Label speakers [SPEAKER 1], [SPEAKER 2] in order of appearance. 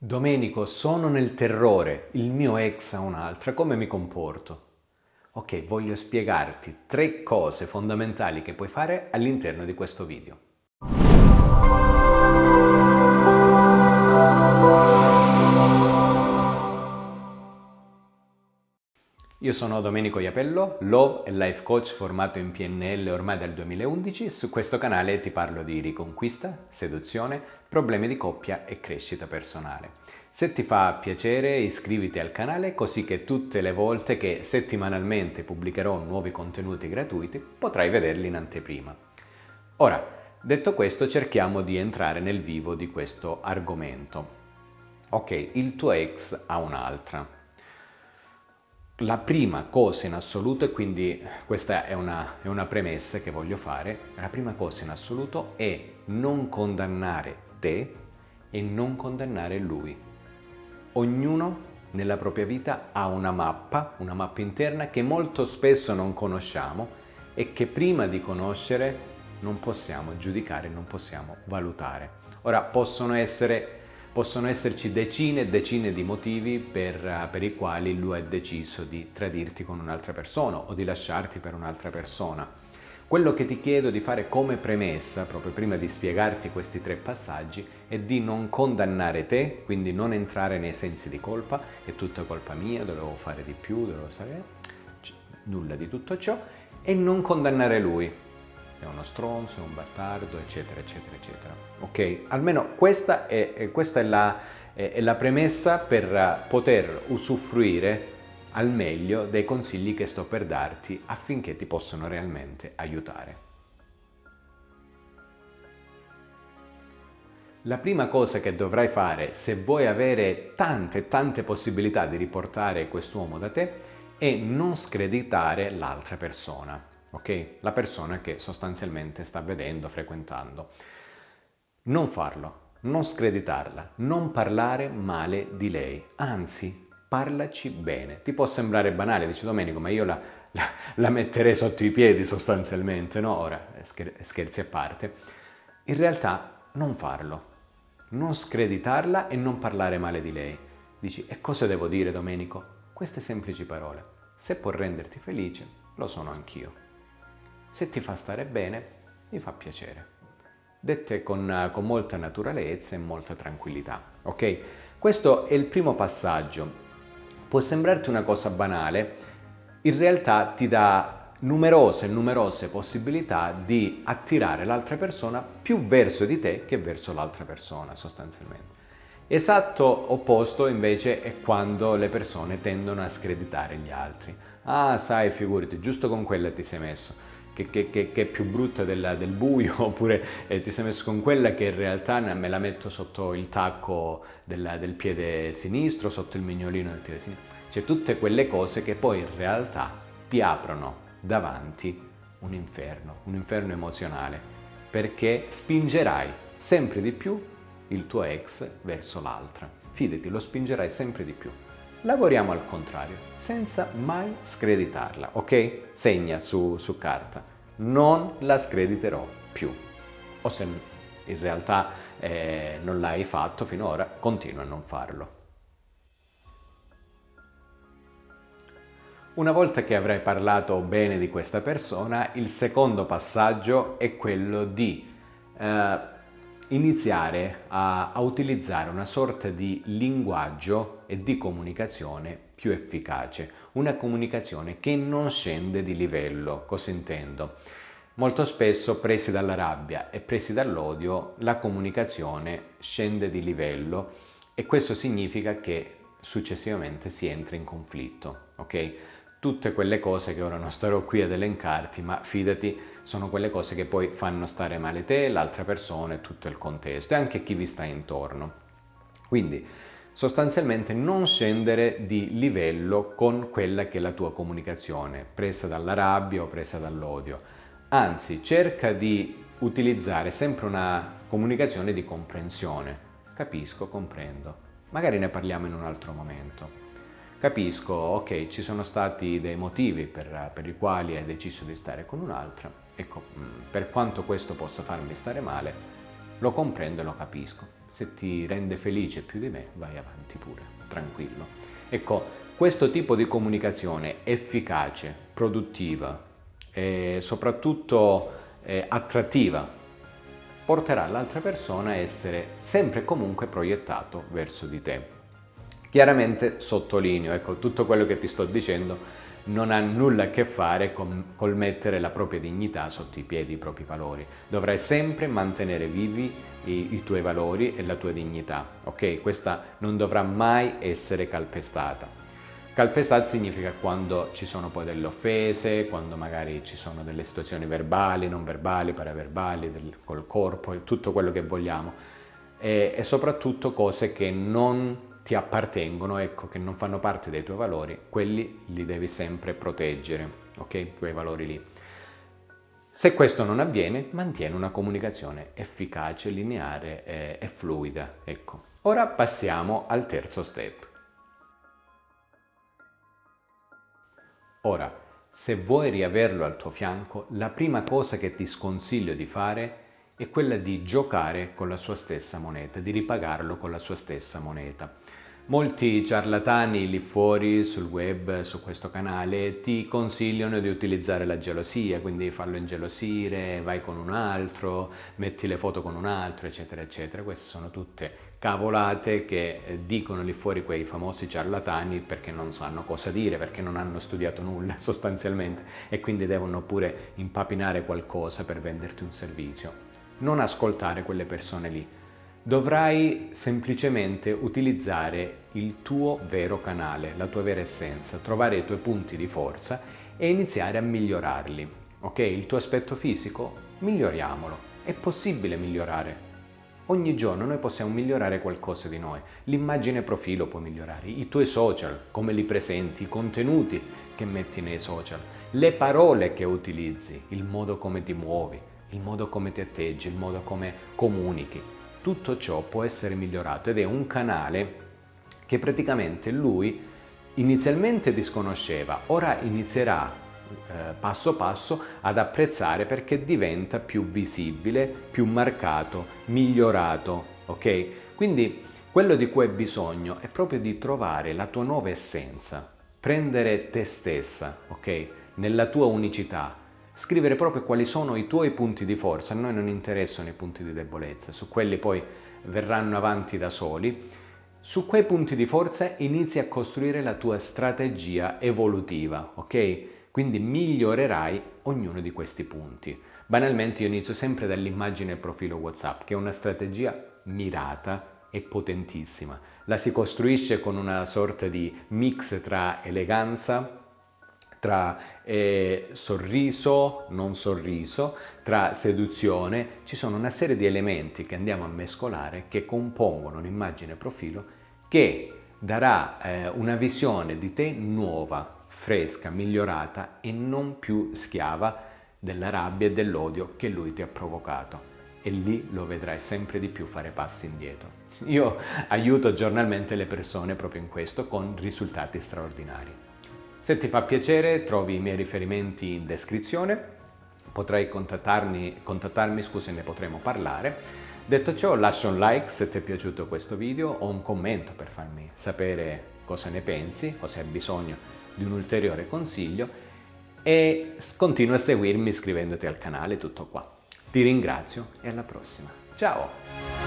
[SPEAKER 1] Domenico, sono nel terrore, il mio ex ha un'altra, come mi comporto? Ok, voglio spiegarti 3 cose fondamentali che puoi fare all'interno di questo video. Io sono Domenico Iapello, Love e Life Coach formato in PNL ormai dal 2011. Su questo canale ti parlo di riconquista, seduzione, problemi di coppia e crescita personale. Se ti fa piacere iscriviti al canale così che tutte le volte che settimanalmente pubblicherò nuovi contenuti gratuiti potrai vederli in anteprima. Ora, detto questo, cerchiamo di entrare nel vivo di questo argomento. Ok, il tuo ex ha un'altra. La prima cosa in assoluto, e quindi questa è una premessa che voglio fare, la prima cosa in assoluto è non condannare te e non condannare lui. Ognuno nella propria vita ha una mappa interna che molto spesso non conosciamo e che prima di conoscere non possiamo giudicare, non possiamo valutare. Ora possono esserci decine e decine di motivi per i quali lui ha deciso di tradirti con un'altra persona o di lasciarti per un'altra persona. Quello che ti chiedo di fare come premessa, proprio prima di spiegarti questi 3 passaggi, è di non condannare te, quindi non entrare nei sensi di colpa, è tutta colpa mia, dovevo fare di più, dovevo fare nulla di tutto ciò, e non condannare lui. È uno stronzo, è un bastardo, eccetera, eccetera, eccetera. Ok? Almeno questa è la premessa per poter usufruire al meglio dei consigli che sto per darti affinché ti possano realmente aiutare. La prima cosa che dovrai fare se vuoi avere tante possibilità di riportare quest'uomo da te è non screditare l'altra persona, ok? La persona che sostanzialmente sta vedendo, frequentando. Non farlo, non screditarla, non parlare male di lei, anzi parlaci bene. Ti può sembrare banale, dice Domenico, ma io la metterei sotto i piedi sostanzialmente, no? Ora, scherzi a parte. In realtà non farlo, non screditarla e non parlare male di lei. Dici, e cosa devo dire, Domenico? Queste semplici parole. Se può renderti felice, lo sono anch'io. Se ti fa stare bene, mi fa piacere. Dette con molta naturalezza e molta tranquillità, ok? Questo è il primo passaggio. Può sembrarti una cosa banale, in realtà ti dà numerose possibilità di attirare l'altra persona più verso di te che verso l'altra persona, sostanzialmente. Esatto opposto invece è quando le persone tendono a screditare gli altri. Ah, sai, figurati, giusto con quella ti sei messo. Che è più brutta del buio, oppure ti sei messo con quella che in realtà me la metto sotto il tacco del piede sinistro, sotto il mignolino del piede sinistro. Cioè tutte quelle cose che poi in realtà ti aprono davanti un inferno emozionale, perché spingerai sempre di più il tuo ex verso l'altra. Fidati, lo spingerai sempre di più. Lavoriamo al contrario, senza mai screditarla, ok? Segna su carta, non la screditerò più. O se in realtà non l'hai fatto finora, continua a non farlo. Una volta che avrai parlato bene di questa persona, il secondo passaggio è quello di iniziare a utilizzare una sorta di linguaggio e di comunicazione più efficace, una comunicazione che non scende di livello. Cosa intendo? Molto spesso, presi dalla rabbia e presi dall'odio, la comunicazione scende di livello e questo significa che successivamente si entra in conflitto, ok? Tutte quelle cose che ora non starò qui ad elencarti, ma fidati, sono quelle cose che poi fanno stare male te, l'altra persona e tutto il contesto e anche chi vi sta intorno. Quindi sostanzialmente non scendere di livello con quella che è la tua comunicazione, presa dalla rabbia o presa dall'odio. Anzi, cerca di utilizzare sempre una comunicazione di comprensione. Capisco, comprendo. Magari ne parliamo in un altro momento. Capisco, ok, ci sono stati dei motivi per i quali hai deciso di stare con un'altra. Ecco, per quanto questo possa farmi stare male, lo comprendo e lo capisco. se ti rende felice più di me, vai avanti pure, tranquillo. Ecco, questo tipo di comunicazione efficace, produttiva e soprattutto attrattiva porterà l'altra persona a essere sempre e comunque proiettato verso di te. Chiaramente sottolineo, ecco, tutto quello che ti sto dicendo non ha nulla a che fare col mettere la propria dignità sotto i piedi, i propri valori. Dovrai sempre mantenere vivi i tuoi valori e la tua dignità, ok? Questa non dovrà mai essere calpestata. Calpestare significa quando ci sono poi delle offese, quando magari ci sono delle situazioni verbali, non verbali, paraverbali, col corpo e tutto quello che vogliamo e soprattutto cose che non ti appartengono, ecco, che non fanno parte dei tuoi valori, quelli li devi sempre proteggere, ok? Quei valori lì. Se questo non avviene, mantieni una comunicazione efficace, lineare e fluida, ecco. Ora passiamo al terzo step. Ora, se vuoi riaverlo al tuo fianco, la prima cosa che ti sconsiglio di fare è quella di giocare con la sua stessa moneta, di ripagarlo con la sua stessa moneta. Molti ciarlatani lì fuori sul web, su questo canale, ti consigliano di utilizzare la gelosia, quindi farlo ingelosire, vai con un altro, metti le foto con un altro, eccetera, eccetera. Queste sono tutte cavolate che dicono lì fuori quei famosi ciarlatani perché non sanno cosa dire, perché non hanno studiato nulla sostanzialmente e quindi devono pure impapinare qualcosa per venderti un servizio. Non ascoltare quelle persone lì. Dovrai semplicemente utilizzare il tuo vero canale, la tua vera essenza, trovare i tuoi punti di forza e iniziare a migliorarli. Ok? Il tuo aspetto fisico? Miglioriamolo. È possibile migliorare. Ogni giorno noi possiamo migliorare qualcosa di noi. L'immagine profilo puoi migliorare, i tuoi social, come li presenti, i contenuti che metti nei social, le parole che utilizzi, il modo come ti muovi, il modo come ti atteggi, il modo come comunichi. Tutto ciò può essere migliorato ed è un canale che praticamente lui inizialmente disconosceva, ora inizierà passo passo ad apprezzare perché diventa più visibile, più marcato, migliorato, ok? Quindi quello di cui hai bisogno è proprio di trovare la tua nuova essenza, prendere te stessa, ok? Nella tua unicità, scrivere proprio quali sono i tuoi punti di forza. A noi non interessano i punti di debolezza, su quelli poi verranno avanti da soli. Su quei punti di forza inizi a costruire la tua strategia evolutiva, ok? Quindi migliorerai ognuno di questi punti. Banalmente io inizio sempre dall'immagine profilo WhatsApp, che è una strategia mirata e potentissima. La si costruisce con una sorta di mix tra eleganza, tra sorriso, non sorriso, tra seduzione. Ci sono una serie di elementi che andiamo a mescolare che compongono un'immagine profilo che darà una visione di te nuova, fresca, migliorata e non più schiava della rabbia e dell'odio che lui ti ha provocato. E lì lo vedrai sempre di più fare passi indietro. Io aiuto giornalmente le persone proprio in questo con risultati straordinari. Se ti fa piacere, trovi i miei riferimenti in descrizione, potrai contattarmi, e ne potremo parlare. Detto ciò, lascia un like se ti è piaciuto questo video o un commento per farmi sapere cosa ne pensi o se hai bisogno di un ulteriore consiglio e continua a seguirmi iscrivendoti al canale, tutto qua. Ti ringrazio e alla prossima. Ciao!